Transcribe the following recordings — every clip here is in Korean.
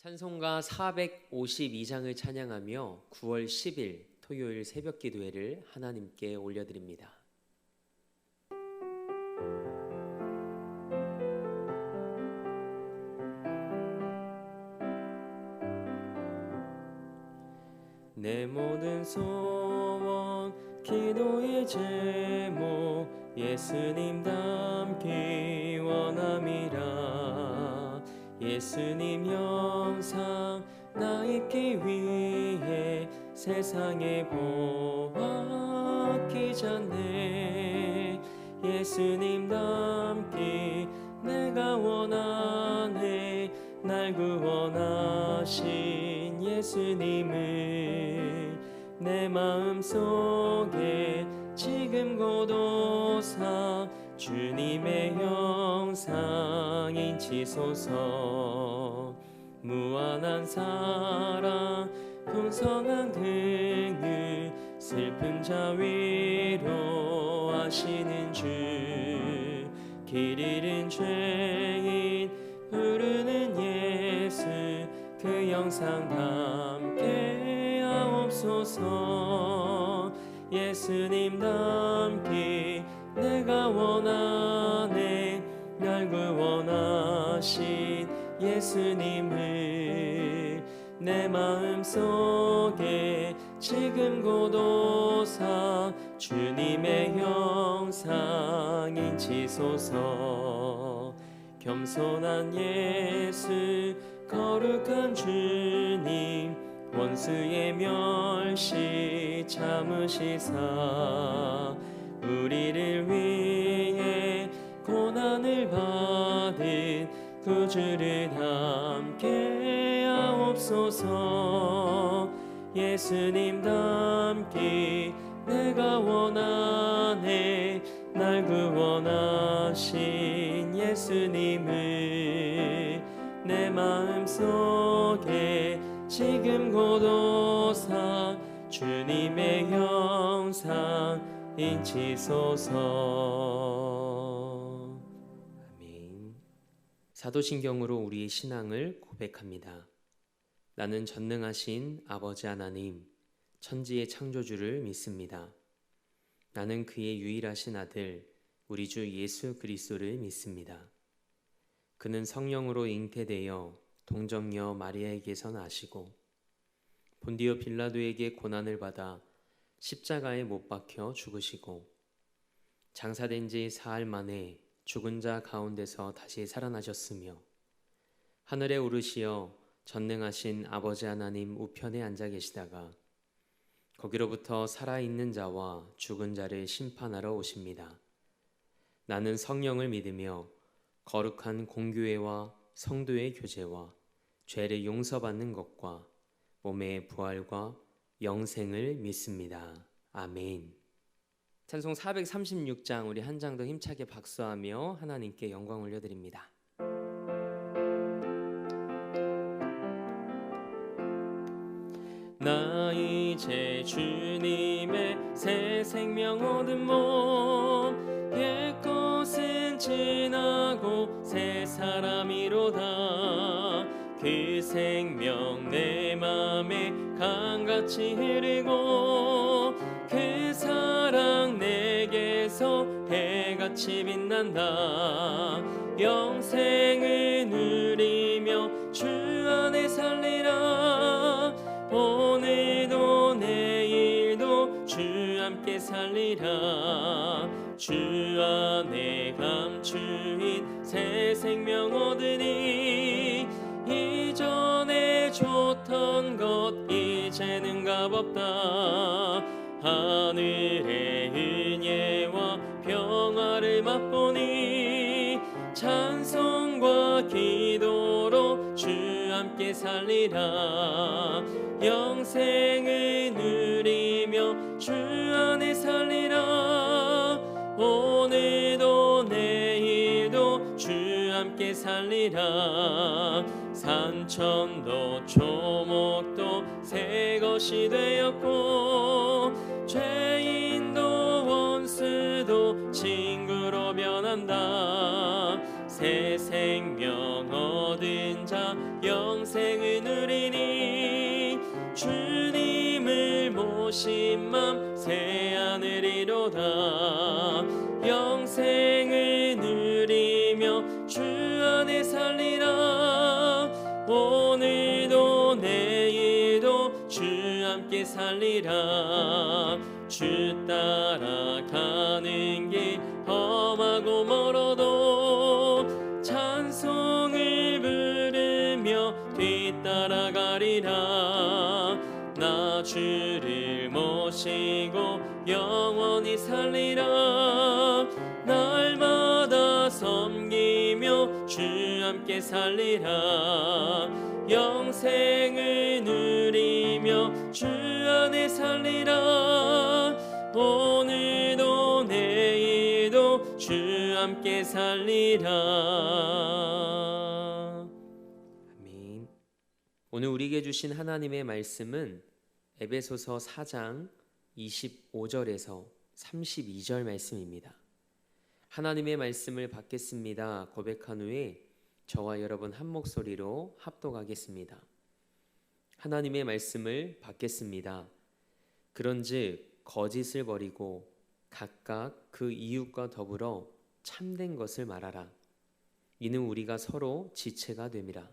찬송가 452장을 찬양하며 9월 10일 토요일 새벽 기도회를 하나님께 올려드립니다. 내 모든 소원 기도의 제목 예수님 닮기 원함이라. 예수님 영상 나 입기 위해 세상에 보았기잖네. 예수님 닮기 내가 원하네. 날 구원하신 예수님을 내 마음속에 지금 고도사 주님의 영상 인치소서. 무한한 사랑 풍성한 긍휼 슬픈 자 위로하시는 주. 길 잃은 죄인 부르는 예수 그 영상 담게 하옵소서. 예수님 닮기 내가 원하네. 날 구원하신 예수님을 내 마음속에 지금 고도사 주님의 영상 인치소서. 겸손한 예수 거룩한 주님 원수의 멸시 참으시사 우리를 위해 고난을 받은 구주를 함께 하옵소서. 예수님 닮기 내가 원하네. 날 구원하신 예수님을 내 마음속에 지금 고도사 주님의 영상 인치소서. 아멘. 사도신경으로 우리의 신앙을 고백합니다. 나는 전능하신 아버지 하나님 천지의 창조주를 믿습니다. 나는 그의 유일하신 아들 우리 주 예수 그리스도를 믿습니다. 그는 성령으로 잉태되어 동정녀 마리아에게서 나시고 본디오 빌라도에게 고난을 받아 십자가에 못 박혀 죽으시고 장사된 지 사흘 만에 죽은 자 가운데서 다시 살아나셨으며 하늘에 오르시어 전능하신 아버지 하나님 우편에 앉아 계시다가 거기로부터 살아있는 자와 죽은 자를 심판하러 오십니다. 나는 성령을 믿으며 거룩한 공교회와 성도의 교제와 죄를 용서받는 것과 몸의 부활과 영생을 믿습니다. 아멘. 찬송 436장 우리 한 장 더 힘차게 박수하며 하나님께 영광 올려드립니다. 나 이제 주님의 새 생명 얻은 몸 옛것은 지나고 새 사람이로다. 그 생명 내 맘에 강같이 흐르고 그 사랑 내게서 해같이 빛난다. 영생을 누리며 주 안에 살리라. 오늘도 내일도 주 함께 살리라. 주 안에 감추인 새 생명 얻으니 이전에 줬던 것 이제는 값없다. 하늘의 은혜와 평화를 맛보니 찬송과 기도로 주 함께 살리라. 영생을 누리며 주 안에 살리라. 오늘도 내일도 주 함께 살리라. 산천도 초목도 새 것이 되었고 죄인도 원수도 친구로 변한다. 새 생명 얻은 자 영생을 누리니 주님을 모신 맘 새 하늘이로다. 영생을 누리며 주 안에 살리라. 오늘도 내일도 주 함께 살리라. 주 따라가는 길 험하고 멀어도 찬송을 부르며 뒤따라가리라. 나 주를 모시고 영원히 살리라. 날마다 섬기며 주 함께 살리라. 영생을 누리며 주 안에 살리라. 오늘도 내일도 주 함께 살리라. 아멘. 오늘 우리에게 주신 하나님의 말씀은 에베소서 4장 25절에서 32절 말씀입니다. 하나님의 말씀을 받겠습니다 고백한 후에 저와 여러분 한 목소리로 합독하겠습니다. 하나님의 말씀을 받겠습니다. 그런즉 거짓을 버리고 각각 그 이웃과 더불어 참된 것을 말하라. 이는 우리가 서로 지체가 됨이라.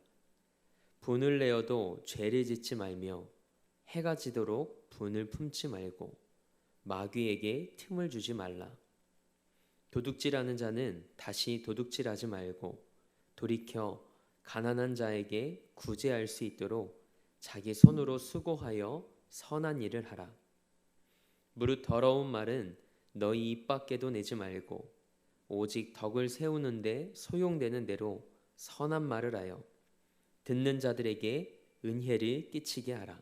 분을 내어도 죄를 짓지 말며 해가 지도록 분을 품지 말고 마귀에게 틈을 주지 말라. 도둑질하는 자는 다시 도둑질하지 말고 돌이켜 가난한 자에게 구제할 수 있도록 자기 손으로 수고하여 선한 일을 하라. 무릇 더러운 말은 너희 입 밖에도 내지 말고 오직 덕을 세우는데 소용되는 대로 선한 말을 하여 듣는 자들에게 은혜를 끼치게 하라.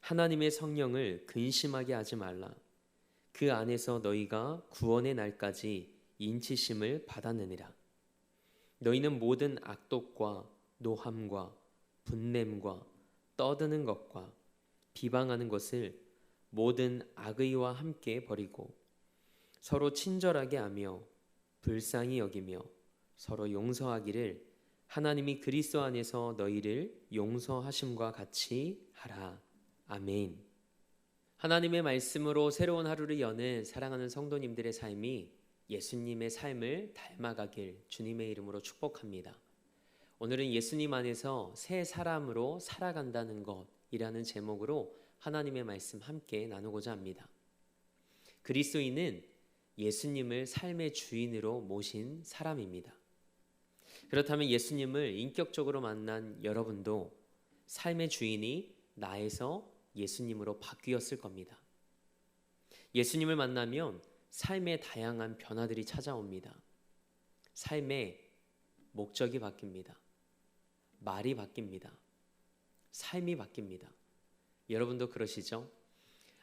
하나님의 성령을 근심하게 하지 말라. 그 안에서 너희가 구원의 날까지 인치심을 받았느니라. 너희는 모든 악독과 노함과 분냄과 떠드는 것과 비방하는 것을 모든 악의와 함께 버리고 서로 친절하게 하며 불쌍히 여기며 서로 용서하기를 하나님이 그리스도 안에서 너희를 용서하심과 같이 하라. 아멘. 하나님의 말씀으로 새로운 하루를 여는 사랑하는 성도님들의 삶이 예수님의 삶을 닮아가길 주님의 이름으로 축복합니다. 오늘은 예수님 안에서 새 사람으로 살아간다는 것이라는 제목으로 하나님의 말씀 함께 나누고자 합니다. 그리스도인은 예수님을 삶의 주인으로 모신 사람입니다. 그렇다면 예수님을 인격적으로 만난 여러분도 삶의 주인이 나에서 예수님으로 바뀌었을 겁니다. 예수님을 만나면 삶의 다양한 변화들이 찾아옵니다. 삶의 목적이 바뀝니다. 말이 바뀝니다. 삶이 바뀝니다. 여러분도 그러시죠?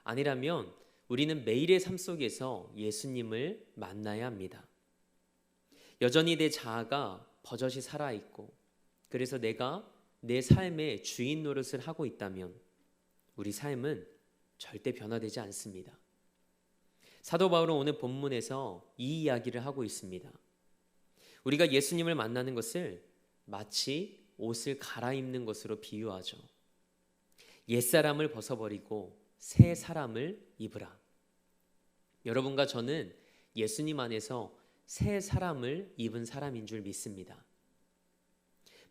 아니라면 우리는 매일의 삶 속에서 예수님을 만나야 합니다. 여전히 내 자아가 버젓이 살아있고 그래서 내가 내 삶의 주인 노릇을 하고 있다면 우리 삶은 절대 변화되지 않습니다. 사도 바울은 오늘 본문에서 이 이야기를 하고 있습니다. 우리가 예수님을 만나는 것을 마치 옷을 갈아입는 것으로 비유하죠. 옛사람을 벗어버리고 새 사람을 입으라. 여러분과 저는 예수님 안에서 새 사람을 입은 사람인 줄 믿습니다.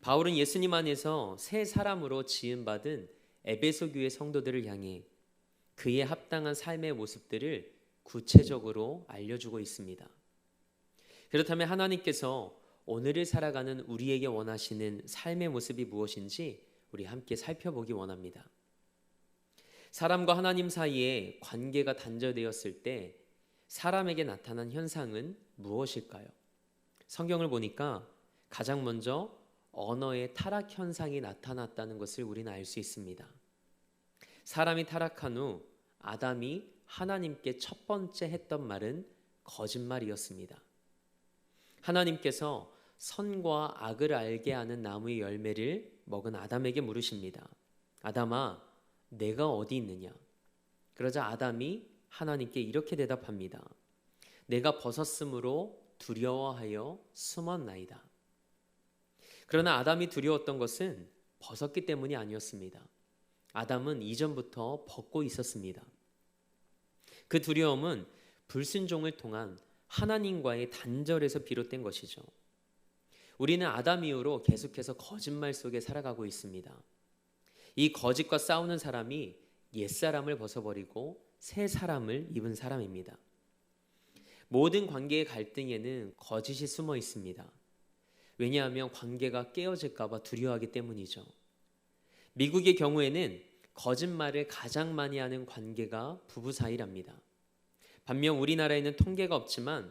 바울은 예수님 안에서 새 사람으로 지음받은 에베소 교회 성도들을 향해 그에 합당한 삶의 모습들을 구체적으로 알려주고 있습니다. 그렇다면 하나님께서 오늘을 살아가는 우리에게 원하시는 삶의 모습이 무엇인지 우리 함께 살펴보기 원합니다. 사람과 하나님 사이에 관계가 단절되었을 때 사람에게 나타난 현상은 무엇일까요? 성경을 보니까 가장 먼저 언어의 타락 현상이 나타났다는 것을 우리는 알 수 있습니다. 사람이 타락한 후 아담이 하나님께 첫 번째 했던 말은 거짓말이었습니다. 하나님께서 선과 악을 알게 하는 나무의 열매를 먹은 아담에게 물으십니다. 아담아, 내가 어디 있느냐? 그러자 아담이 하나님께 이렇게 대답합니다. 내가 벗었으므로 두려워하여 숨었나이다. 그러나 아담이 두려웠던 것은 벗었기 때문이 아니었습니다. 아담은 이전부터 벗고 있었습니다. 그 두려움은 불순종을 통한 하나님과의 단절에서 비롯된 것이죠. 우리는 아담 이후로 계속해서 거짓말 속에 살아가고 있습니다. 이 거짓과 싸우는 사람이 옛사람을 벗어버리고 새 사람을 입은 사람입니다. 모든 관계의 갈등에는 거짓이 숨어 있습니다. 왜냐하면 관계가 깨어질까 봐 두려워하기 때문이죠. 미국의 경우에는 거짓말을 가장 많이 하는 관계가 부부 사이랍니다. 반면 우리나라에는 통계가 없지만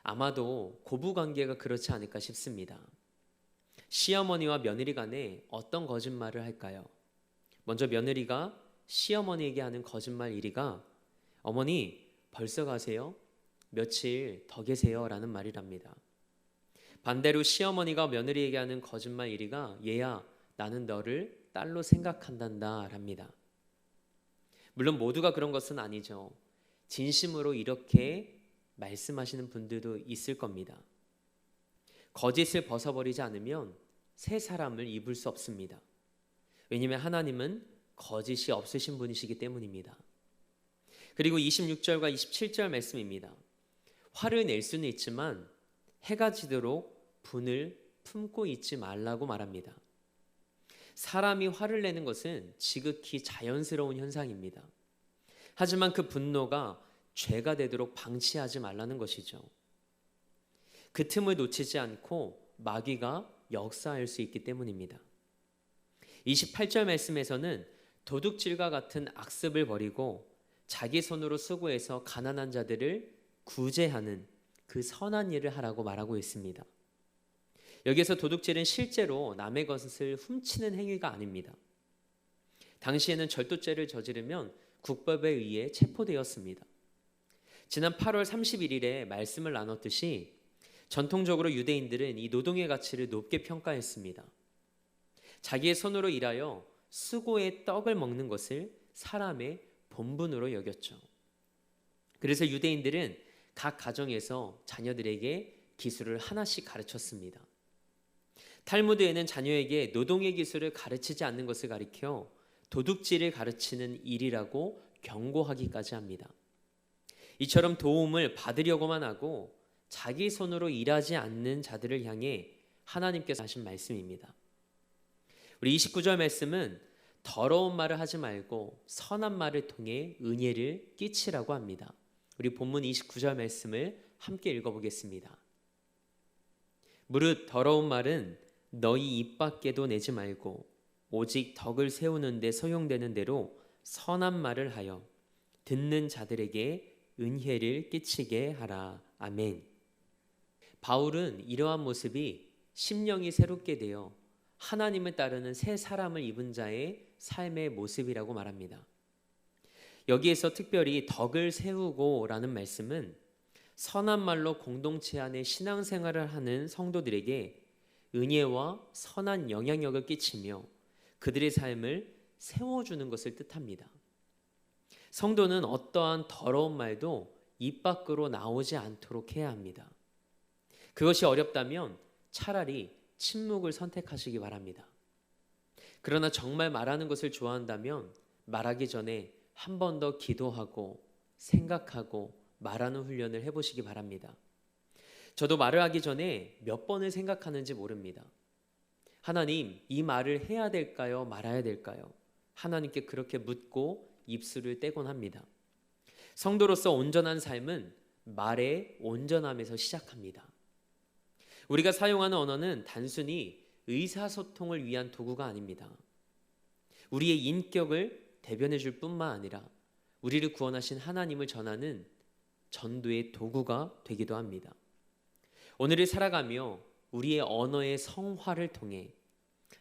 아마도 고부 관계가 그렇지 않을까 싶습니다. 시어머니와 며느리 간에 어떤 거짓말을 할까요? 먼저 며느리가 시어머니에게 하는 거짓말 1위가 어머니 벌써 가세요? 며칠 더 계세요? 라는 말이랍니다. 반대로 시어머니가 며느리에게 하는 거짓말 1위가 얘야 나는 너를 딸로 생각한단다 랍니다. 물론 모두가 그런 것은 아니죠. 진심으로 이렇게 말씀하시는 분들도 있을 겁니다. 거짓을 벗어버리지 않으면 새 사람을 입을 수 없습니다. 왜냐하면 하나님은 거짓이 없으신 분이시기 때문입니다. 그리고 26절과 27절 말씀입니다. 화를 낼 수는 있지만 해가 지도록 분을 품고 있지 말라고 말합니다. 사람이 화를 내는 것은 지극히 자연스러운 현상입니다. 하지만 그 분노가 죄가 되도록 방치하지 말라는 것이죠. 그 틈을 놓치지 않고 마귀가 역사할 수 있기 때문입니다. 28절 말씀에서는 도둑질과 같은 악습을 버리고 자기 손으로 수고해서 가난한 자들을 구제하는 그 선한 일을 하라고 말하고 있습니다. 여기에서 도둑질은 실제로 남의 것을 훔치는 행위가 아닙니다. 당시에는 절도죄를 저지르면 국법에 의해 체포되었습니다. 지난 8월 31일에 말씀을 나눴듯이 전통적으로 유대인들은 이 노동의 가치를 높게 평가했습니다. 자기의 손으로 일하여 수고의 떡을 먹는 것을 사람의 본분으로 여겼죠. 그래서 유대인들은 각 가정에서 자녀들에게 기술을 하나씩 가르쳤습니다. 탈무드에는 자녀에게 노동의 기술을 가르치지 않는 것을 가리켜 도둑질을 가르치는 일이라고 경고하기까지 합니다. 이처럼 도움을 받으려고만 하고 자기 손으로 일하지 않는 자들을 향해 하나님께서 하신 말씀입니다. 우리 29절 말씀은 더러운 말을 하지 말고 선한 말을 통해 은혜를 끼치라고 합니다. 우리 본문 29절 말씀을 함께 읽어보겠습니다. 무릇 더러운 말은 너희 입 밖에도 내지 말고 오직 덕을 세우는 데 소용되는 대로 선한 말을 하여 듣는 자들에게 은혜를 끼치게 하라. 아멘. 바울은 이러한 모습이 심령이 새롭게 되어 하나님을 따르는 새 사람을 입은 자의 삶의 모습이라고 말합니다. 여기에서 특별히 덕을 세우고 라는 말씀은 선한 말로 공동체 안에 신앙생활을 하는 성도들에게 은혜와 선한 영향력을 끼치며 그들의 삶을 세워주는 것을 뜻합니다. 성도는 어떠한 더러운 말도 입 밖으로 나오지 않도록 해야 합니다. 그것이 어렵다면 차라리 침묵을 선택하시기 바랍니다. 그러나 정말 말하는 것을 좋아한다면 말하기 전에 한 번 더 기도하고 생각하고 말하는 훈련을 해보시기 바랍니다. 저도 말을 하기 전에 몇 번을 생각하는지 모릅니다. 하나님, 이 말을 해야 될까요? 말아야 될까요? 하나님께 그렇게 묻고 입술을 떼곤 합니다. 성도로서 온전한 삶은 말의 온전함에서 시작합니다. 우리가 사용하는 언어는 단순히 의사소통을 위한 도구가 아닙니다. 우리의 인격을 대변해 줄 뿐만 아니라 우리를 구원하신 하나님을 전하는 전도의 도구가 되기도 합니다. 오늘을 살아가며 우리의 언어의 성화를 통해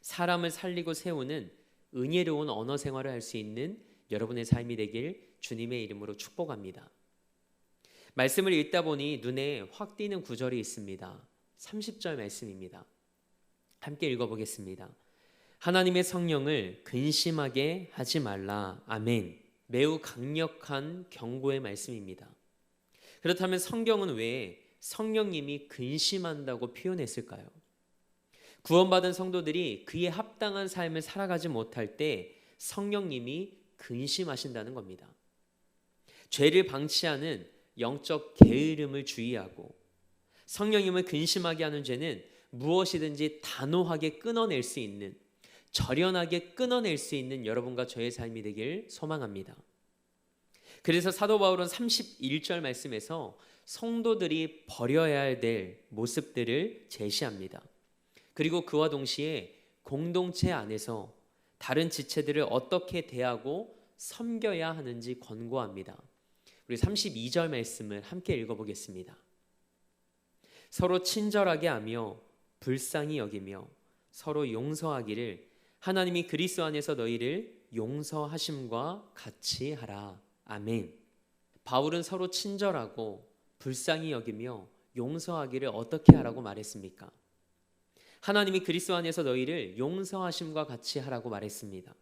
사람을 살리고 세우는 은혜로운 언어 생활을 할 수 있는 여러분의 삶이 되길 주님의 이름으로 축복합니다. 말씀을 읽다 보니 눈에 확 띄는 구절이 있습니다. 30절 말씀입니다. 함께 읽어보겠습니다. 하나님의 성령을 근심하게 하지 말라. 아멘. 매우 강력한 경고의 말씀입니다. 그렇다면 성경은 왜 성령님이 근심한다고 표현했을까요? 구원받은 성도들이 그에 합당한 삶을 살아가지 못할 때 성령님이 근심하신다는 겁니다. 죄를 방치하는 영적 게으름을 주의하고 성령님을 근심하게 하는 죄는 무엇이든지 단호하게 끊어낼 수 있는, 절연하게 끊어낼 수 있는 여러분과 저의 삶이 되길 소망합니다. 그래서 사도 바울은 31절 말씀에서 성도들이 버려야 될 모습들을 제시합니다. 그리고 그와 동시에 공동체 안에서 다른 지체들을 어떻게 대하고 섬겨야 하는지 권고합니다. 우리 32절 말씀을 함께 읽어보겠습니다. 서로 친절하게 하며 불쌍히 여기며 서로 용서하기를 하나님이 그리스도 안에서 너희를 용서하심과 같이 하라. 아멘. 바울은 서로 친절하고 불쌍히 여기며 용서하기를 어떻게 하라고 말했습니까? 하나님이 그리스도 안에서 너희를 용서하심과 같이 하라고 말했습니다.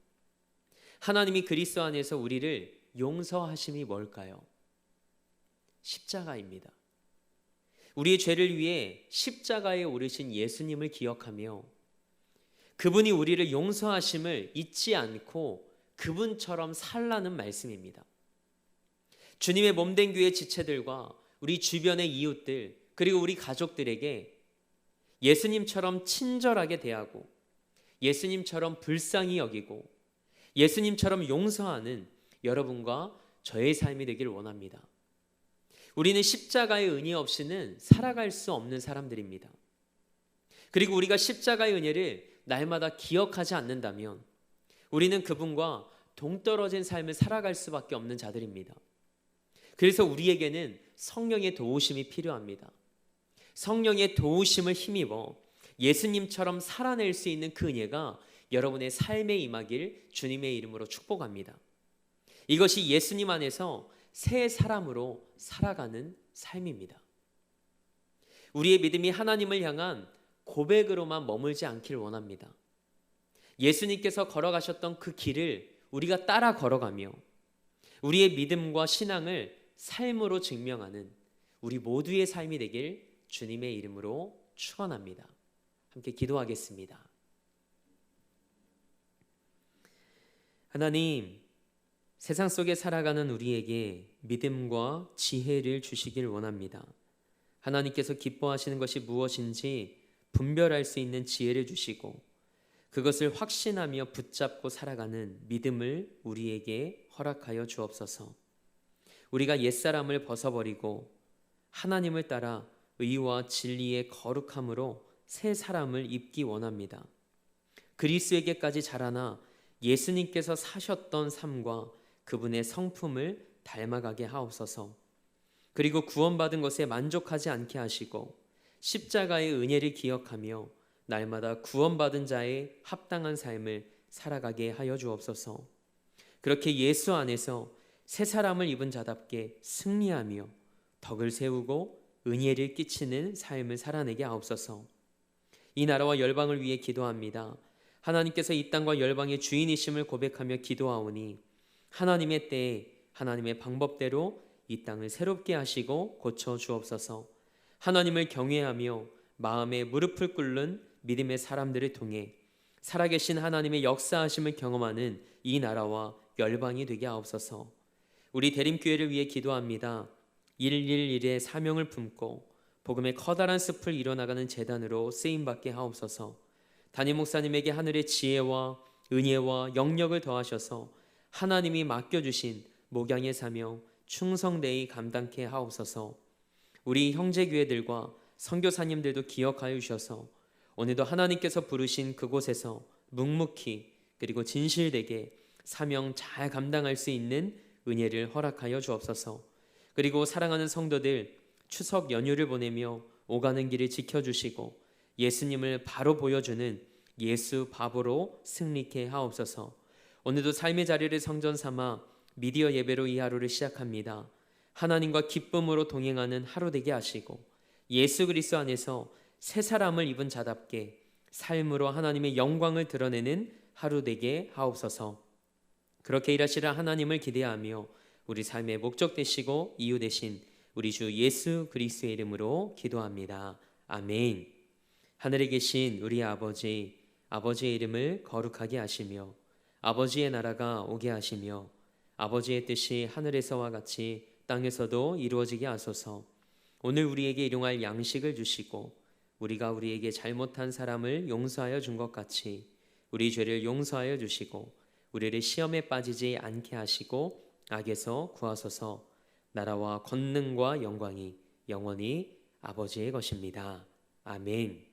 하나님이 그리스도 안에서 우리를 용서하심이 뭘까요? 십자가입니다. 우리의 죄를 위해 십자가에 오르신 예수님을 기억하며 그분이 우리를 용서하심을 잊지 않고 그분처럼 살라는 말씀입니다. 주님의 몸된 교회 지체들과 우리 주변의 이웃들 그리고 우리 가족들에게 예수님처럼 친절하게 대하고 예수님처럼 불쌍히 여기고 예수님처럼 용서하는 여러분과 저의 삶이 되길 원합니다. 우리는 십자가의 은혜 없이는 살아갈 수 없는 사람들입니다. 그리고 우리가 십자가의 은혜를 날마다 기억하지 않는다면 우리는 그분과 동떨어진 삶을 살아갈 수밖에 없는 자들입니다. 그래서 우리에게는 성령의 도우심이 필요합니다. 성령의 도우심을 힘입어 예수님처럼 살아낼 수 있는 그 은혜가 여러분의 삶에 임하길 주님의 이름으로 축복합니다. 이것이 예수님 안에서 새 사람으로 살아가는 삶입니다. 우리의 믿음이 하나님을 향한 고백으로만 머물지 않길 원합니다. 예수님께서 걸어가셨던 그 길을 우리가 따라 걸어가며 우리의 믿음과 신앙을 삶으로 증명하는 우리 모두의 삶이 되길 주님의 이름으로 축원합니다. 함께 기도하겠습니다. 하나님, 세상 속에 살아가는 우리에게 믿음과 지혜를 주시길 원합니다. 하나님께서 기뻐하시는 것이 무엇인지 분별할 수 있는 지혜를 주시고 그것을 확신하며 붙잡고 살아가는 믿음을 우리에게 허락하여 주옵소서. 우리가 옛사람을 벗어버리고 하나님을 따라 의와 진리의 거룩함으로 새 사람을 입기 원합니다. 그리스도에게까지 자라나 예수님께서 사셨던 삶과 그분의 성품을 닮아가게 하옵소서. 그리고 구원받은 것에 만족하지 않게 하시고 십자가의 은혜를 기억하며 날마다 구원받은 자의 합당한 삶을 살아가게 하여 주옵소서. 그렇게 예수 안에서 새 사람을 입은 자답게 승리하며 덕을 세우고 은혜를 끼치는 삶을 살아내게 하옵소서. 이 나라와 열방을 위해 기도합니다. 하나님께서 이 땅과 열방의 주인이심을 고백하며 기도하오니 하나님의 때에 하나님의 방법대로 이 땅을 새롭게 하시고 고쳐 주옵소서. 하나님을 경외하며 마음에 무릎을 꿇는 믿음의 사람들을 통해 살아계신 하나님의 역사하심을 경험하는 이 나라와 열방이 되게 하옵소서. 우리 대림교회를 위해 기도합니다. 111의 사명을 품고 복음의 커다란 숲을 이뤄나가는 재단으로 쓰임받게 하옵소서. 담임 목사님에게 하늘의 지혜와 은혜와 영력을 더하셔서 하나님이 맡겨주신 목양의 사명 충성되이 감당케 하옵소서. 우리 형제교회들과 선교사님들도 기억하여 주셔서 오늘도 하나님께서 부르신 그곳에서 묵묵히 그리고 진실되게 사명 잘 감당할 수 있는 은혜를 허락하여 주옵소서. 그리고 사랑하는 성도들 추석 연휴를 보내며 오가는 길을 지켜주시고 예수님을 바로 보여주는 예수 바보로 승리케 하옵소서. 오늘도 삶의 자리를 성전 삼아 미디어 예배로 이 하루를 시작합니다. 하나님과 기쁨으로 동행하는 하루 되게 하시고 예수 그리스도 안에서 새 사람을 입은 자답게 삶으로 하나님의 영광을 드러내는 하루 되게 하옵소서. 그렇게 일하시라 하나님을 기대하며 우리 삶의 목적 되시고 이유 되신 우리 주 예수 그리스도의 이름으로 기도합니다. 아멘. 하늘에 계신 우리 아버지, 아버지의 이름을 거룩하게 하시며 아버지의 나라가 오게 하시며 아버지의 뜻이 하늘에서와 같이 땅에서도 이루어지게 하소서. 오늘 우리에게 일용할 양식을 주시고 우리가 우리에게 잘못한 사람을 용서하여 준 것 같이 우리 죄를 용서하여 주시고 우리를 시험에 빠지지 않게 하시고 악에서 구하소서. 나라와 권능과 영광이 영원히 아버지의 것입니다. 아멘.